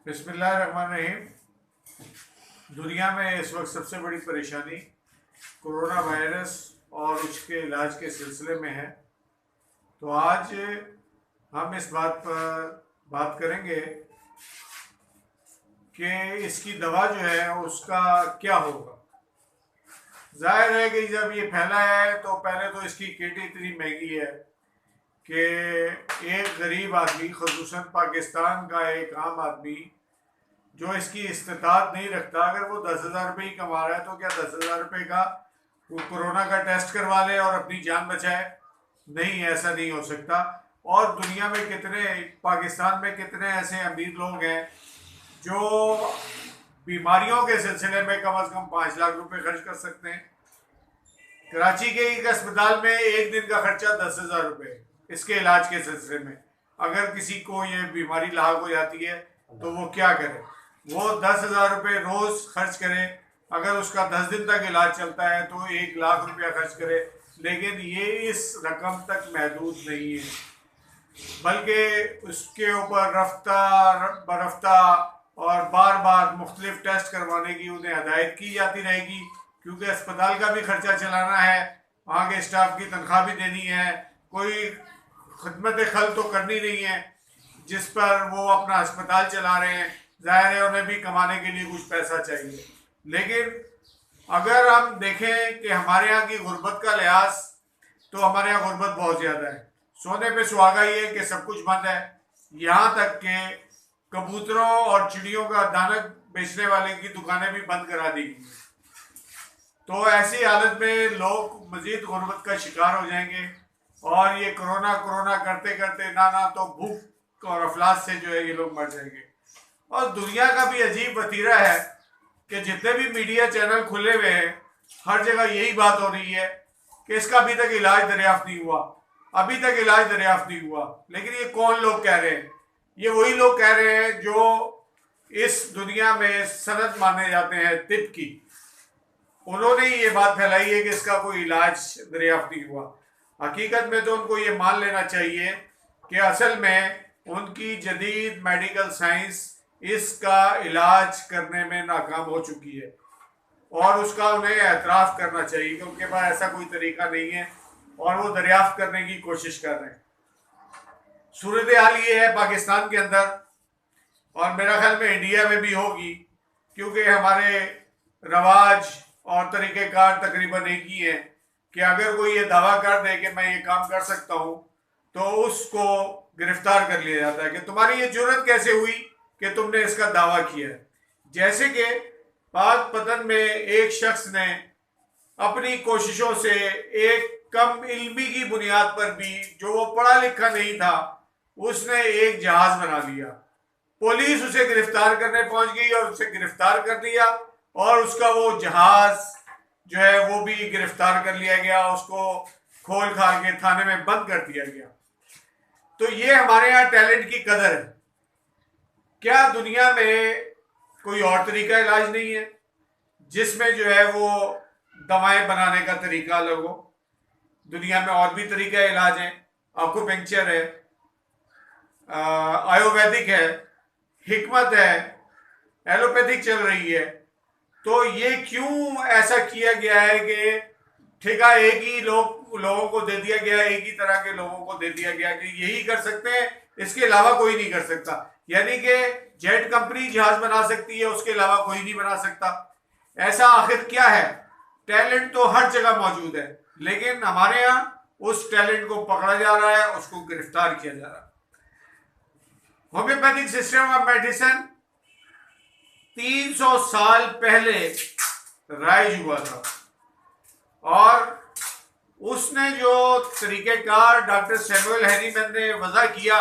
बिस्मिल्लाहिर्रहमानिर्रहीम। दुनिया में इस वक्त सबसे बड़ी परेशानी कोरोना वायरस और उसके इलाज के सिलसिले में है। तो आज हम इस बात पर बात करेंगे कि इसकी दवा जो है उसका क्या होगा। जाहिर है कि जब ये फैला है तो पहले तो इसकी किट इतनी महंगी है कि एक गरीब आदमी, खसूसन पाकिस्तान का एक आम आदमी जो इसकी इस्तेताद नहीं रखता, अगर वो 10,000 रुपये ही कमा रहा है तो क्या 10,000 रुपये का वो कोरोना का टेस्ट करवा ले और अपनी जान बचाए? नहीं, ऐसा नहीं हो सकता। और दुनिया में कितने, पाकिस्तान में कितने ऐसे अमीर लोग हैं जो बीमारियों के सिलसिले में कम से कम 5 लाख रुपए खर्च कर सकते हैं। कराची के एक अस्पताल में एक दिन का खर्चा 10,000 रुपये इसके इलाज के सिलसिले में। अगर किसी को ये बीमारी लाक हो जाती है तो वो क्या करे? वो 10,000 रुपये रोज खर्च करे। अगर उसका 10 दिन तक इलाज चलता है तो 1 लाख रुपया खर्च करे। लेकिन ये इस रकम तक महदूद नहीं है, बल्कि उसके ऊपर रफ्ता बरफ्ता और बार बार मुख्तलिफ टेस्ट करवाने की उन्हें हदायत की जाती रहेगी, क्योंकि अस्पताल का भी खर्चा चलाना है, वहाँ के स्टाफ की तनख्वाह भी देनी है, कोई खिदमत खल तो करनी नहीं है जिस पर वो अपना अस्पताल चला रहे हैं। जाहिर है उन्हें भी कमाने के लिए कुछ पैसा चाहिए। लेकिन अगर हम देखें कि हमारे यहाँ की गुर्बत का लिहाज, तो हमारे यहाँ गुर्बत बहुत ज़्यादा है। सोने पे सुहागा ये है कि सब कुछ बंद है, यहाँ तक कि कबूतरों और चिड़ियों का दाना बेचने वाले की दुकानें भी बंद करा दी गई। तो ऐसी हालत में लोग मजीद गुर्बत का शिकार हो जाएंगे और ये कोरोना कोरोना करते करते ना तो भूख और अफलास से जो है ये लोग मर जाएंगे। और दुनिया का भी अजीब वतीरा है कि जितने भी मीडिया चैनल खुले हुए हैं, हर जगह यही बात हो रही है कि इसका अभी तक इलाज दरियाफ्त नहीं हुआ, अभी तक इलाज दरियाफ्त नहीं हुआ। लेकिन ये कौन लोग कह रहे हैं? ये वही लोग कह रहे हैं जो इस दुनिया में सनद माने जाते हैं तिब की। उन्होंने ये बात फैलाई है कि इसका कोई इलाज दरियाफ्त नहीं हुआ। हकीकत में तो उनको ये मान लेना चाहिए कि असल में उनकी जदीद मेडिकल साइंस इसका इलाज करने में नाकाम हो चुकी है और उसका उन्हें एतराफ़ करना चाहिए कि उनके पास ऐसा कोई तरीका नहीं है और वो दरियाफ्त करने की कोशिश कर रहे हैं। सूरत हाल ये है पाकिस्तान के अंदर, और मेरा ख्याल में इंडिया में भी होगी, क्योंकि हमारे रवाज और तरीक़ेकार तकरीबन एक ही है कि अगर कोई ये दावा कर दे कि मैं ये काम कर सकता हूँ तो उसको गिरफ्तार कर लिया जाता है कि तुम्हारी ये जुर्रत कैसे हुई कि तुमने इसका दावा किया है। जैसे कि पाक पतन में एक शख्स ने अपनी कोशिशों से एक कम इल्मी की बुनियाद पर भी, जो वो पढ़ा लिखा नहीं था, उसने एक जहाज बना लिया। पुलिस उसे गिरफ्तार करने पहुंच गई और उसे गिरफ्तार कर दिया और उसका वो जहाज जो है वो भी गिरफ्तार कर लिया गया, उसको खोल खाल के थाने में बंद कर दिया गया। तो ये हमारे यहाँ टैलेंट की कदर है। क्या दुनिया में कोई और तरीका इलाज नहीं है जिसमें जो है वो दवाएं बनाने का तरीका अलग हो? दुनिया में और भी तरीका इलाज है, आकुपेंक्चर है, आयुर्वेदिक है, हिकमत है, एलोपैथिक चल रही है। तो ये क्यों ऐसा किया गया है कि ठेका एक ही लोगों को दे दिया गया, एक ही तरह के लोगों को दे दिया गया कि यही कर सकते हैं, इसके अलावा कोई नहीं कर सकता? यानी कि जेट कंपनी जहाज बना सकती है, उसके अलावा कोई नहीं बना सकता। ऐसा आखिर क्या है? टैलेंट तो हर जगह मौजूद है, लेकिन हमारे यहाँ उस टैलेंट को पकड़ा जा रहा है, उसको गिरफ्तार किया जा रहा है। होम्योपैथिक सिस्टम ऑफ मेडिसिन 300 साल पहले राइज हुआ था और उसने जो तरीक़ेकार डॉक्टर सैमुअल हैनीमैन ने वज़ा किया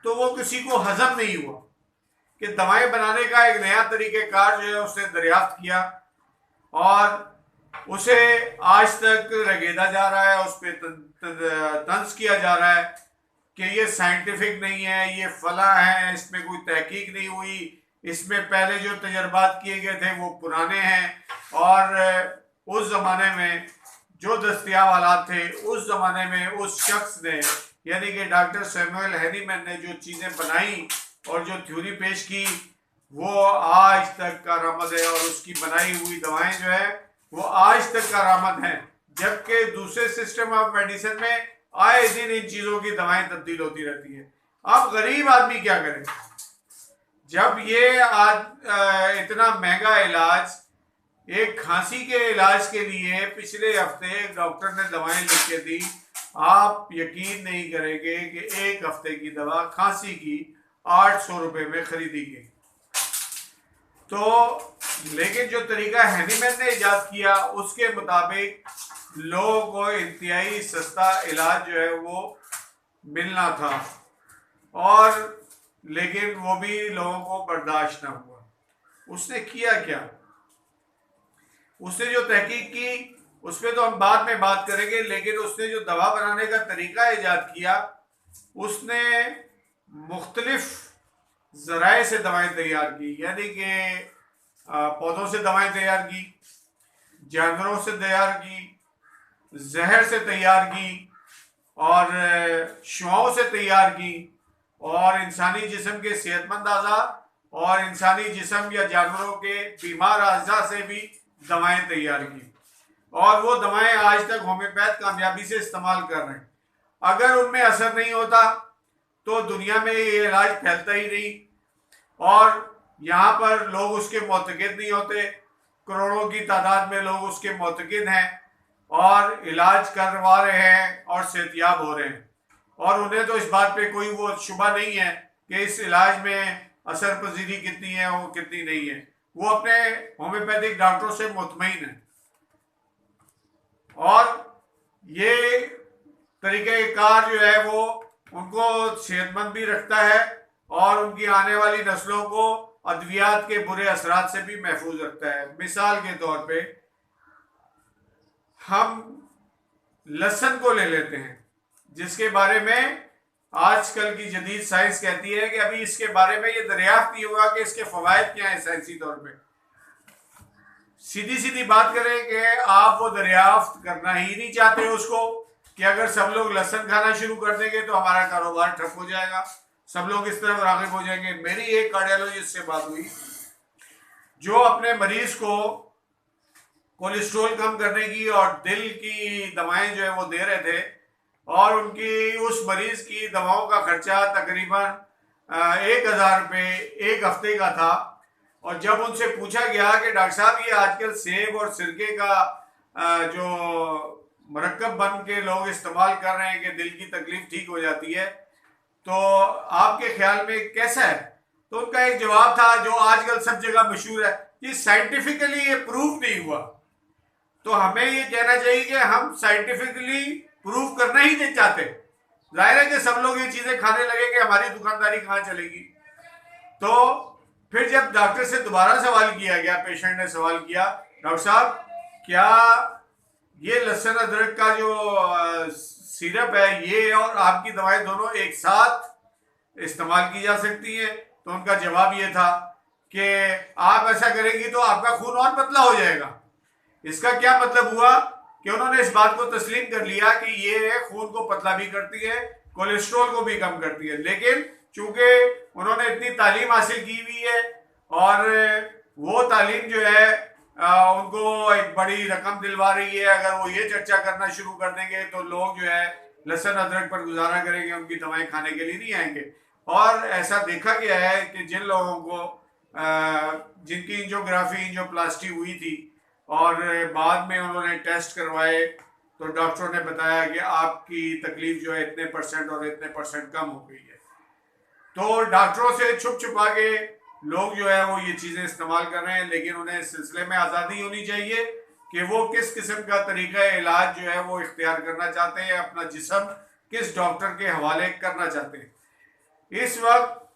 तो वो किसी को हजम नहीं हुआ कि दवाएं बनाने का एक नया तरीक़ेकार जो है उसने दरियाफ्त किया और उसे आज तक रगेदा जा रहा है, उस पर तंज किया जा रहा है कि ये साइंटिफिक नहीं है, ये फला है, इसमें कोई तहकीक नहीं हुई, इसमें पहले जो तजर्बात किए गए थे वो पुराने हैं और उस ज़माने में जो दस्तयाब हालात थे उस ज़माने में उस शख्स ने, यानी कि डॉक्टर सैमुअल हैनीमैन ने जो चीज़ें बनाई और जो थ्योरी पेश की वो आज तक कारामद है, और उसकी बनाई हुई दवाएं जो है वो आज तक कारामद हैं। जबकि दूसरे सिस्टम ऑफ मेडिसिन में आए दिन इन चीजों की दवाएं तब्दील होती रहती है। अब गरीब आदमी क्या करे जब ये आज इतना महंगा इलाज, एक खांसी के इलाज के लिए पिछले हफ्ते डॉक्टर ने दवाएं लिख के दी। आप यकीन नहीं करेंगे कि एक हफ्ते की दवा खांसी की 800 रुपए में खरीदी गई। तो लेकिन जो तरीका हैनीमैन ने इजाद किया उसके मुताबिक लोगों को इंतहाई सस्ता इलाज जो है वो मिलना था, और लेकिन वो भी लोगों को बर्दाश्त ना हुआ। उसने किया क्या? उसने जो तहकीक की उस पर तो हम बाद में बात करेंगे, लेकिन उसने जो दवा बनाने का तरीका इजाद किया, उसने मुख्तलिफ ज़राए से दवाएं तैयार की। यानी कि पौधों से दवाएं तैयार की, जानवरों से तैयार की, जहर से तैयार की, और शुआओं से तैयार की, और इंसानी जिस्म के सेहतमंद अज़ा और इंसानी जिस्म या जानवरों के बीमार अज़ा से भी दवाएं तैयार की। और वो दवाएं आज तक होम्योपैथ कामयाबी से इस्तेमाल कर रहे हैं। अगर उनमें असर नहीं होता तो दुनिया में ये इलाज फैलता ही नहीं, और यहाँ पर लोग उसके मोतक़िद नहीं होते। करोड़ों की तादाद में लोग उसके मोतक़िद हैं और इलाज करवा रहे हैं और सेहतयाब हो रहे हैं, और उन्हें तो इस बात पे कोई वो शुबा नहीं है कि इस इलाज में असर पजीरी कितनी है और कितनी नहीं है। वो अपने होम्योपैथिक डॉक्टरों से मुतमईन है, और ये तरीक़ेकार जो है वो उनको सेहतमंद भी रखता है और उनकी आने वाली नस्लों को अद्वियात के बुरे असरात से भी महफूज रखता है। मिसाल के तौर पे हम लहसुन को ले लेते हैं, जिसके बारे में आजकल की जदीद साइंस कहती है कि अभी इसके बारे में ये दरियाफ्त नहीं हुआ कि इसके फवायद क्या है साइंसी तौर पे। सीधी सीधी बात करें कि आप वो दरियाफ्त करना ही नहीं चाहते उसको, कि अगर सब लोग लहसुन खाना शुरू कर देंगे तो हमारा कारोबार ठप हो जाएगा, सब लोग इस तरफ राग़िब हो जाएंगे। मेरी एक कार्डियोलॉजिस्ट से बात हुई जो अपने मरीज को कोलेस्ट्रॉल कम करने की और दिल की दवाएं जो है वो दे रहे थे, और उनकी उस मरीज की दवाओं का खर्चा तकरीबन 1000 रुपये एक हफ्ते का था। और जब उनसे पूछा गया कि डॉक्टर साहब ये आजकल सेब और सिरके का जो मरकब बन के लोग इस्तेमाल कर रहे हैं कि दिल की तकलीफ ठीक हो जाती है, तो आपके ख्याल में कैसा है? तो उनका एक जवाब था जो आजकल सब जगह मशहूर है कि साइंटिफिकली ये प्रूव नहीं हुआ। तो हमें ये कहना चाहिए कि हम साइंटिफिकली प्रूव करना ही नहीं चाहते। जाहिर है कि सब लोग ये चीजें खाने लगे कि हमारी दुकानदारी कहाँ चलेगी। तो फिर जब डॉक्टर से दोबारा सवाल किया गया, पेशेंट ने सवाल किया, डॉक्टर साहब क्या ये लहसुन अदरक का जो सिरप है ये और आपकी दवाएं दोनों एक साथ इस्तेमाल की जा सकती है? तो उनका जवाब ये था कि आप ऐसा करेंगी तो आपका खून और पतला हो जाएगा। इसका क्या मतलब हुआ कि उन्होंने इस बात को तस्लीम कर लिया कि ये खून को पतला भी करती है, कोलेस्ट्रॉल को भी कम करती है। लेकिन चूंकि उन्होंने इतनी तालीम हासिल की हुई है और वो तालीम जो है उनको एक बड़ी रकम दिलवा रही है, अगर वो ये चर्चा करना शुरू कर देंगे तो लोग जो है लहसुन अदरक पर गुजारा करेंगे, उनकी दवाएं खाने के लिए नहीं आएंगे। और ऐसा देखा गया है कि जिन लोगों को जिनकी एंजियोग्राफी एंजियोप्लास्टी हुई थी और बाद में उन्होंने टेस्ट करवाए तो डॉक्टरों ने बताया कि आपकी तकलीफ जो है इतने % और इतने % कम हो गई है। तो डॉक्टरों से छुप छुपा के लोग जो है वो ये चीज़ें इस्तेमाल कर रहे हैं, लेकिन उन्हें इस सिलसिले में आज़ादी होनी चाहिए कि वो किस किस्म का तरीका इलाज जो है वो इख्तियार करना चाहते हैं, अपना जिस्म किस डॉक्टर के हवाले करना चाहते हैं। इस वक्त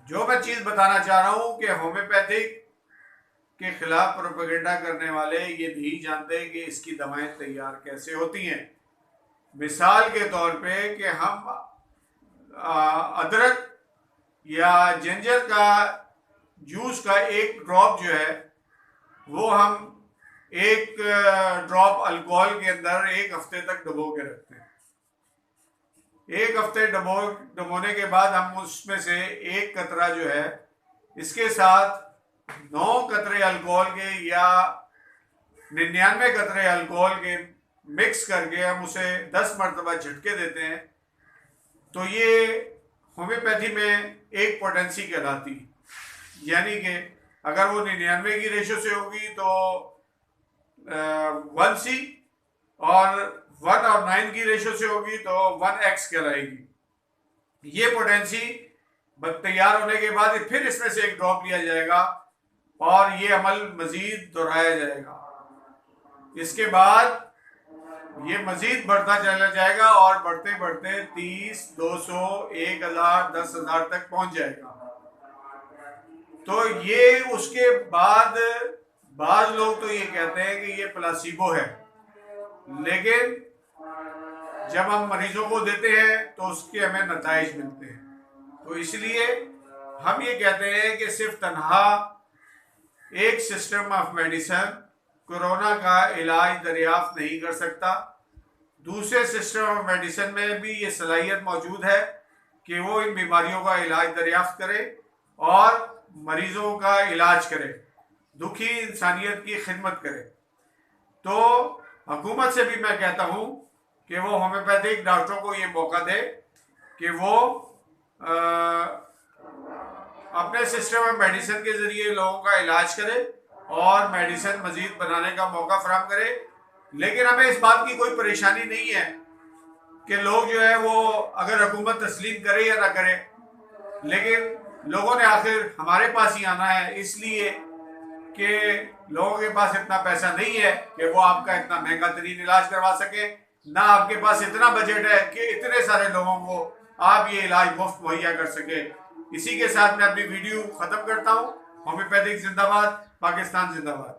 जो मैं चीज़ बताना चाह रहा हूँ कि होम्योपैथिक के खिलाफ प्रोपेगेंडा करने वाले ये नहीं जानते कि इसकी दवाएं तैयार कैसे होती हैं। मिसाल के तौर पे कि हम अदरक या जिंजर का जूस का एक ड्रॉप जो है वो हम एक ड्रॉप अल्कोहल के अंदर एक हफ्ते तक डुबो के रखते हैं। 1 हफ्ते डुबोने के बाद हम उसमें से 1 कतरा जो है इसके साथ 9 कतरे अल्कोहल के या 99 कतरे अल्कोहल के मिक्स करके हम उसे 10 मरतबा झटके देते हैं, तो ये होम्योपैथी में एक पोटेंसी कहलाती है। यानी कि अगर वो 99 की रेशो से होगी तो 1C, और 1 और 9 की रेशो से होगी तो 1X कहलाएगी। ये पोटेंसी तैयार होने के बाद फिर इसमें से एक ड्रॉप लिया जाएगा और ये अमल मजीद दोहराया जाएगा। इसके बाद ये मजीद बढ़ता चला जाएगा और बढ़ते बढ़ते 30, 200, 1000, 10,000 तक पहुंच जाएगा। तो ये उसके बाद बाज लोग तो ये कहते हैं कि ये प्लासिबो है, लेकिन जब हम मरीजों को देते हैं तो उसके हमें नताइज मिलते हैं। तो इसलिए हम ये कहते हैं कि सिर्फ तनहा एक सिस्टम ऑफ मेडिसिन कोरोना का इलाज दरियाफ्त नहीं कर सकता। दूसरे सिस्टम ऑफ मेडिसिन में भी ये सलाहियत मौजूद है कि वो इन बीमारियों का इलाज दरियाफ्त करे और मरीजों का इलाज करे, दुखी इंसानियत की खिदमत करे। तो हुकूमत से भी मैं कहता हूँ कि वो होम्योपैथिक डॉक्टरों को ये मौका दे कि वो अपने सिस्टम ऑफ मेडिसिन के ज़रिए लोगों का इलाज करे और मेडिसिन मजीद बनाने का मौका फराहम करे। लेकिन हमें इस बात की कोई परेशानी नहीं है कि लोग जो है वो अगर हुकूमत तस्लीम करे या ना करे, लेकिन लोगों ने आखिर हमारे पास ही आना है, इसलिए कि लोगों के पास इतना पैसा नहीं है कि वो आपका इतना महंगा तरीन इलाज करवा सके, ना आपके पास इतना बजट है कि इतने सारे लोगों को आप ये इलाज मुफ्त मुहैया कर सके। इसी के साथ मैं अपनी वीडियो ख़त्म करता हूँ। होम्योपैथिक जिंदाबाद, पाकिस्तान जिंदाबाद।